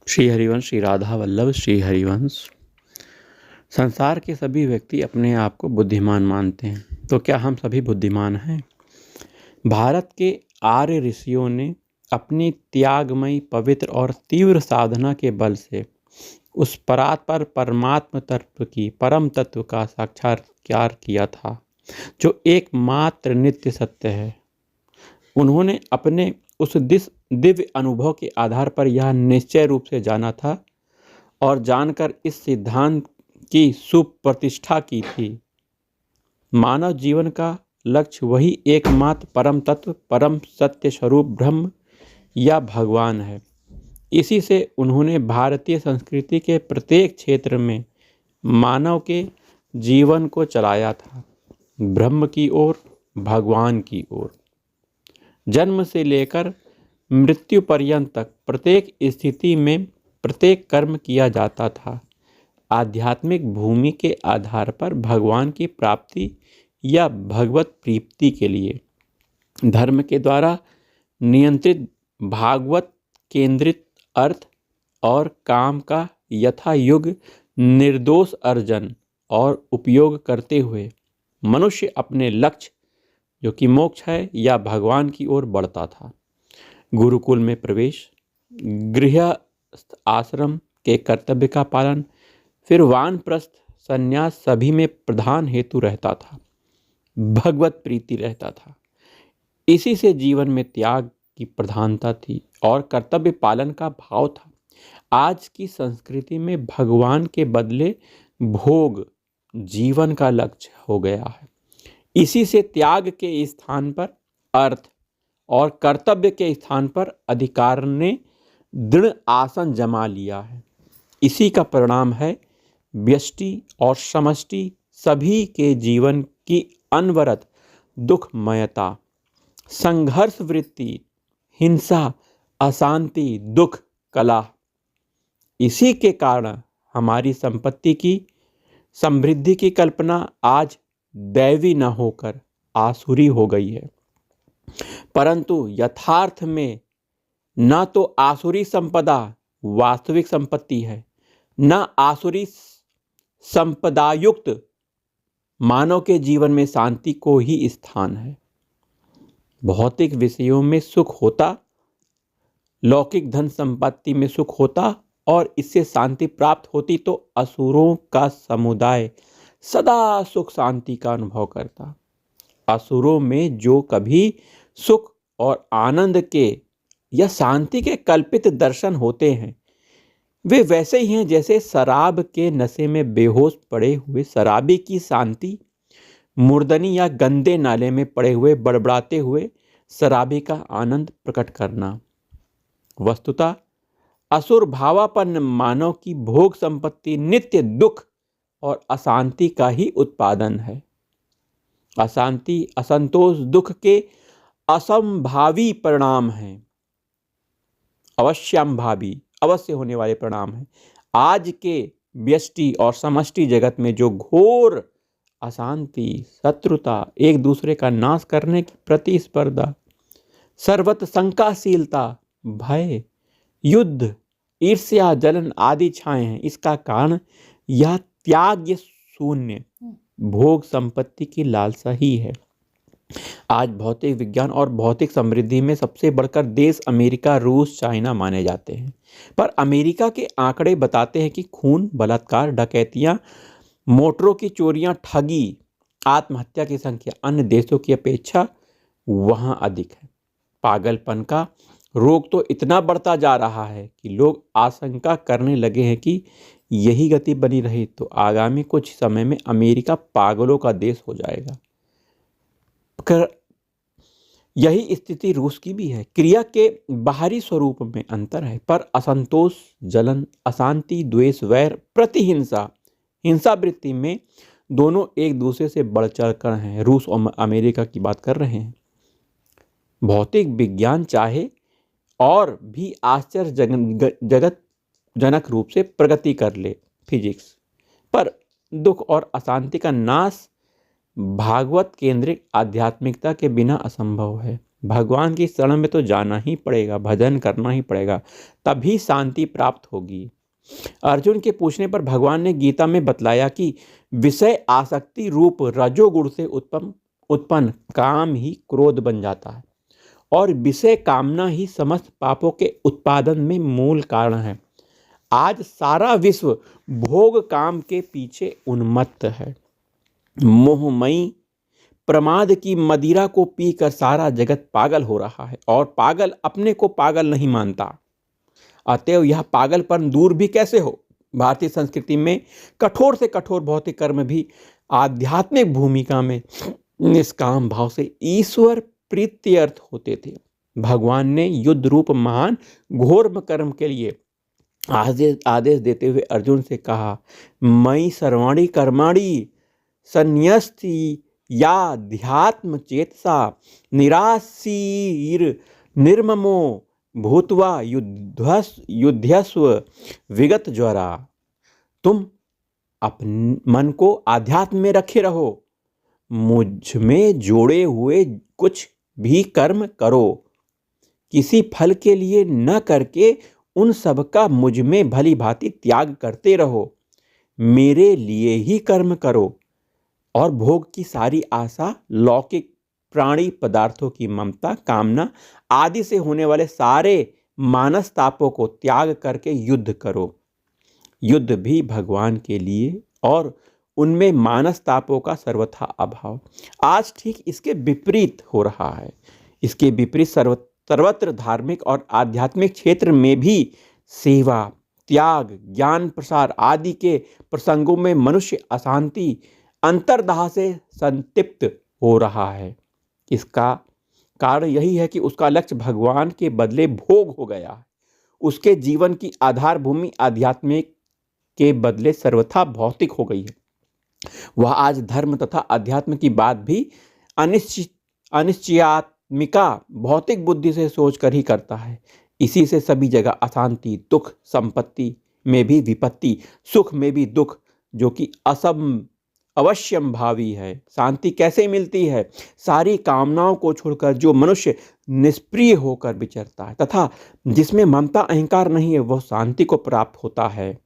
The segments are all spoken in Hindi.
श्री हरिवंश, श्री राधा वल्लभ, श्री हरिवंश। संसार के सभी व्यक्ति अपने आप को बुद्धिमान मानते हैं, तो क्या हम सभी बुद्धिमान हैं? भारत के आर्य ऋषियों ने अपनी त्यागमयी, पवित्र और तीव्र साधना के बल से उस परात्पर परमात्म तत्व की परम तत्व का साक्षात्कार किया था, जो एकमात्र नित्य सत्य है। उन्होंने अपने उस दिव्य अनुभव के आधार पर यह निश्चय रूप से जाना था और जानकर इस सिद्धांत की सुप्रतिष्ठा की थी, मानव जीवन का लक्ष्य वही एकमात्र परम तत्व, परम सत्य स्वरूप ब्रह्म या भगवान है। इसी से उन्होंने भारतीय संस्कृति के प्रत्येक क्षेत्र में मानव के जीवन को चलाया था, ब्रह्म की ओर, भगवान की ओर। जन्म से लेकर मृत्यु पर्यंत तक प्रत्येक स्थिति में प्रत्येक कर्म किया जाता था आध्यात्मिक भूमि के आधार पर भगवान की प्राप्ति या भगवत प्रीति के लिए। धर्म के द्वारा नियंत्रित भागवत केंद्रित अर्थ और काम का यथायुग निर्दोष अर्जन और उपयोग करते हुए मनुष्य अपने लक्ष्य, जो कि मोक्ष है, या भगवान की ओर बढ़ता था। गुरुकुल में प्रवेश, गृहस्थ आश्रम के कर्तव्य का पालन, फिर वानप्रस्थ संन्यास सभी में प्रधान हेतु रहता था, भगवत प्रीति रहता था। इसी से जीवन में त्याग की प्रधानता थी और कर्तव्य पालन का भाव था। आज की संस्कृति में भगवान के बदले भोग जीवन का लक्ष्य हो गया है। इसी से त्याग के स्थान पर अर्थ और कर्तव्य के स्थान पर अधिकार ने दृढ़ आसन जमा लिया है। इसी का परिणाम है व्यष्टि और समष्टि सभी के जीवन की अनवरत दुखमयता, संघर्ष वृत्ति, हिंसा, अशांति, दुख, कलह। इसी के कारण हमारी संपत्ति की समृद्धि की कल्पना आज दैवी न होकर आसुरी हो गई है। परंतु यथार्थ में न तो आसुरी संपदा वास्तविक संपत्ति है, न आसुरी संपदायुक्त मानव के जीवन में शांति को ही स्थान है। भौतिक विषयों में सुख होता, लौकिक धन संपत्ति में सुख होता और इससे शांति प्राप्त होती, तो असुरों का समुदाय सदा सुख शांति का अनुभव करता। असुरों में जो कभी सुख और आनंद के या शांति के कल्पित दर्शन होते हैं, वे वैसे ही हैं जैसे शराब के नशे में बेहोश पड़े हुए शराबी की शांति, मुर्दनी या गंदे नाले में पड़े हुए बड़बड़ाते हुए शराबी का आनंद प्रकट करना। वस्तुतः असुर भावापन्न मानव की भोग संपत्ति नित्य दुख और अशांति का ही उत्पादन है। अशांति, असंतोष दुख के असंभावी परिणाम हैं, अवश्यंभावी, अवश्य होने वाले परिणाम हैं। आज के व्यष्टि और समष्टि जगत में जो घोर अशांति, शत्रुता, एक दूसरे का नाश करने की प्रतिस्पर्धा, सर्वत्र शंकाशीलता, भय, युद्ध, ईर्ष्या, जलन आदि छाए हैं, इसका कारण यह त्याग शून्य भोग संपत्ति की लालसा ही है। आज भौतिक विज्ञान और भौतिक समृद्धि में सबसे बढ़कर देश अमेरिका, रूस, चाइना माने जाते हैं। पर अमेरिका के आंकड़े बताते हैं कि खून, बलात्कार, डकैतियां, मोटरों की चोरियां, ठगी, आत्महत्या की संख्या अन्य देशों की अपेक्षा वहां अधिक है। पागलपन का रोग तो इतना बढ़ता जा रहा है कि लोग आशंका करने लगे हैं कि यही गति बनी रही तो आगामी कुछ समय में अमेरिका पागलों का देश हो जाएगा। यही स्थिति रूस की भी है। क्रिया के बाहरी स्वरूप में अंतर है, पर असंतोष, जलन, अशांति, द्वेष, वैर, प्रतिहिंसा, हिंसा वृत्ति में दोनों एक दूसरे से बढ़ चढ़ कर हैं। रूस और अमेरिका की बात कर रहे हैं। भौतिक विज्ञान चाहे और भी आश्चर्यजनक रूप से प्रगति कर ले, फिजिक्स, पर दुख और अशांति का नाश भागवत केंद्रित आध्यात्मिकता के बिना असंभव है। भगवान की शरण में तो जाना ही पड़ेगा, भजन करना ही पड़ेगा, तभी शांति प्राप्त होगी। अर्जुन के पूछने पर भगवान ने गीता में बतलाया कि विषय आसक्ति रूप रजोगुण से उत्पन्न काम ही क्रोध बन जाता है और विषय कामना ही समस्त पापों के उत्पादन में मूल कारण है। आज सारा विश्व भोग काम के पीछे उन्मत्त है। मोहमयी प्रमाद की मदिरा को पीकर सारा जगत पागल हो रहा है और पागल अपने को पागल नहीं मानता। अतएव यह पागलपन दूर भी कैसे हो? भारतीय संस्कृति में कठोर से कठोर भौतिक कर्म भी आध्यात्मिक भूमिका में निष्काम भाव से ईश्वर प्रीत्यर्थ होते थे। भगवान ने युद्ध रूप महान घोर कर्म के लिए आदेश देते हुए अर्जुन से कहा, मयि सर्वाणि कर्माणि संन्यस्ति याध्यात्म चेतसा निराशीर निर्ममो भूत्वा युध्यस्व विगत ज्वरा। तुम अपने मन को आध्यात्म में रखे रहो, मुझ में जोड़े हुए कुछ भी कर्म करो, किसी फल के लिए न करके उन सब का मुझ में भली भांति त्याग करते रहो। मेरे लिए ही कर्म करो और भोग की सारी आशा, लौकिक प्राणी पदार्थों की ममता, कामना आदि से होने वाले सारे मानस तापों को त्याग करके युद्ध करो। युद्ध भी भगवान के लिए और उनमें मानस तापों का सर्वथा अभाव। आज ठीक इसके विपरीत हो रहा है। इसके विपरीत सर्वत्र धार्मिक और आध्यात्मिक क्षेत्र में भी सेवा, त्याग, ज्ञान प्रसार आदि के प्रसंगों में मनुष्य अशांति, अंतर्दाह से संतप्त हो रहा है। इसका कारण यही है कि उसका लक्ष्य भगवान के बदले भोग हो गया है। उसके जीवन की आधार भूमि आध्यात्मिक के बदले सर्वथा भौतिक हो गई है। वह आज धर्म तथा अध्यात्म की बात भी अनिश्चयात्मिका भौतिक बुद्धि से सोचकर ही करता है। इसी से सभी जगह अशांति, दुख, संपत्ति में भी विपत्ति, सुख में भी दुख, जो कि अवश्यम भावी है। शांति कैसे मिलती है? सारी कामनाओं को छोड़कर जो मनुष्य निष्प्रिय होकर विचरता है तथा जिसमें ममता अहंकार नहीं है, वह शांति को प्राप्त होता है।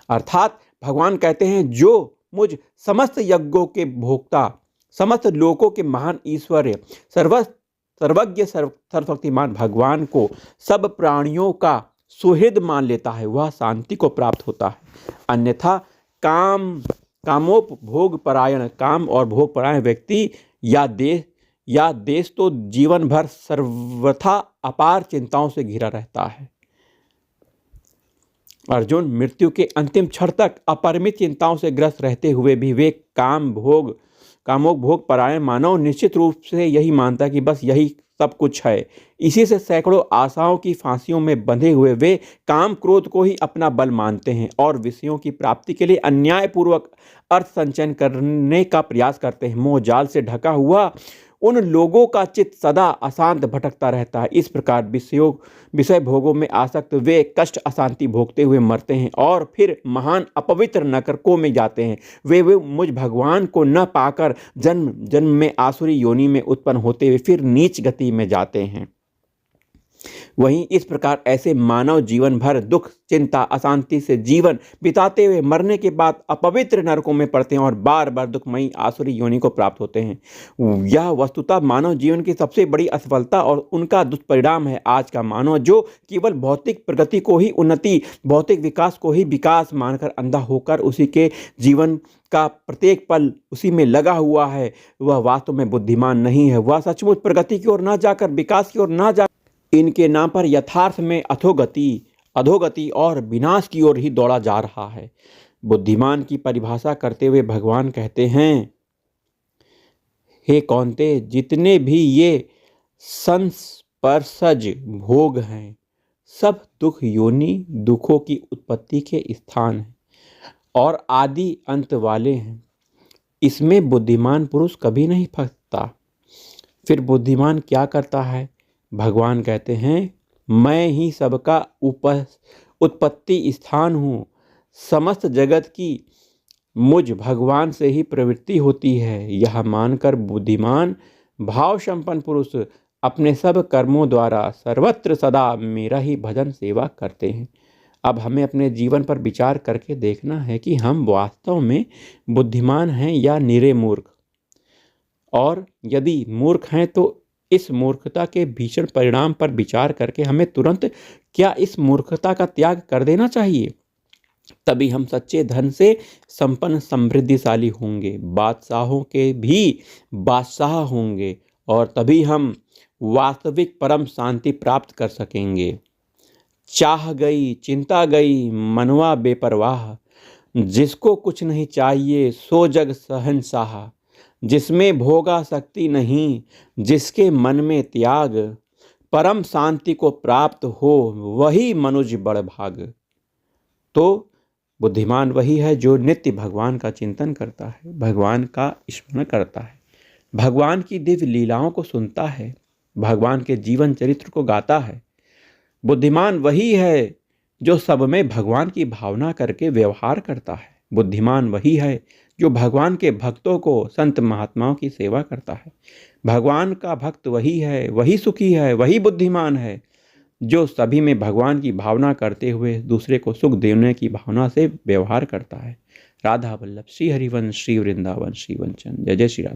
अर्थात भगवान कहते हैं, जो मुझ समस्त यज्ञों के भोक्ता, समस्त लोकों के महान ईश्वर, सर्वज्ञ सर्वशक्तिमान भगवान को सब प्राणियों का सुहृद मान लेता है, वह शांति को प्राप्त होता है। अन्यथा काम और भोग परायण व्यक्ति या देश तो जीवन भर सर्वथा अपार चिंताओं से घिरा रहता है। अर्जुन, मृत्यु के अंतिम क्षण तक अपरिमित चिंताओं से ग्रस्त रहते हुए भी वे कामोग भोग परायण मानव निश्चित रूप से यही मानता है कि बस यही सब कुछ है। इसी से सैकड़ों आशाओं की फांसियों में बंधे हुए वे काम क्रोध को ही अपना बल मानते हैं और विषयों की प्राप्ति के लिए अन्यायपूर्वक अर्थ संचयन करने का प्रयास करते हैं। मोह जाल से ढका हुआ उन लोगों का चित्त सदा अशांत भटकता रहता है। इस प्रकार विषय भोगों में आसक्त वे कष्ट अशांति भोगते हुए मरते हैं और फिर महान अपवित्र नरकों में जाते हैं। वे मुझ भगवान को न पाकर जन्म जन्म में आसुरी योनि में उत्पन्न होते हुए फिर नीच गति में जाते हैं। वहीं इस प्रकार ऐसे मानव जीवन भर दुख, चिंता, अशांति से जीवन बिताते हुए मरने के बाद अपवित्र नरकों में पड़ते हैं और बार बार दुखमयी आसुरी योनि को प्राप्त होते हैं। यह वस्तुतः मानव जीवन की सबसे बड़ी असफलता और उनका दुष्परिणाम है। आज का मानव जो केवल भौतिक प्रगति को ही उन्नति, भौतिक विकास को ही विकास मानकर अंधा होकर उसी के जीवन का प्रत्येक पल उसी में लगा हुआ है, वह वास्तव में बुद्धिमान नहीं है। वह सचमुच प्रगति की ओर ना जाकर, विकास की ओर ना जाकर, इनके नाम पर यथार्थ में अधोगति और विनाश की ओर ही दौड़ा जा रहा है। बुद्धिमान की परिभाषा करते हुए भगवान कहते हैं, हे कौन्तेय, जितने भी ये संस्पर्शज भोग हैं, सब दुख योनि, दुखों की उत्पत्ति के स्थान हैं और आदि अंत वाले हैं। इसमें बुद्धिमान पुरुष कभी नहीं फंसता। फिर बुद्धिमान क्या करता है? भगवान कहते हैं, मैं ही सबका उत्पत्ति स्थान हूँ। समस्त जगत की मुझ भगवान से ही प्रवृत्ति होती है। यह मानकर बुद्धिमान भाव संपन्न पुरुष अपने सब कर्मों द्वारा सर्वत्र सदा मेरा ही भजन सेवा करते हैं। अब हमें अपने जीवन पर विचार करके देखना है कि हम वास्तव में बुद्धिमान हैं या निरे मूर्ख, और यदि मूर्ख हैं तो इस मूर्खता के भीषण परिणाम पर विचार करके हमें तुरंत क्या इस मूर्खता का त्याग कर देना चाहिए। तभी हम सच्चे धन से संपन्न समृद्धिशाली होंगे, बादशाहों के भी बादशाह होंगे, और तभी हम वास्तविक परम शांति प्राप्त कर सकेंगे। चाह गई चिंता गई मनवा बेपरवाह, जिसको कुछ नहीं चाहिए सो जग शहंशाह, जिसमें भोगा शक्ति नहीं जिसके मन में त्याग, परम शांति को प्राप्त हो वही मनुज बड़ भाग। तो बुद्धिमान वही है जो नित्य भगवान का चिंतन करता है, भगवान का स्मरण करता है, भगवान की दिव्य लीलाओं को सुनता है, भगवान के जीवन चरित्र को गाता है। बुद्धिमान वही है जो सब में भगवान की भावना करके व्यवहार करता है। बुद्धिमान वही है जो भगवान के भक्तों को, संत महात्माओं की सेवा करता है। भगवान का भक्त वही है, वही सुखी है, वही बुद्धिमान है जो सभी में भगवान की भावना करते हुए दूसरे को सुख देने की भावना से व्यवहार करता है। राधा वल्लभ श्री हरिवंश श्री वृंदावन श्री वंचन। जय जय श्री राधा।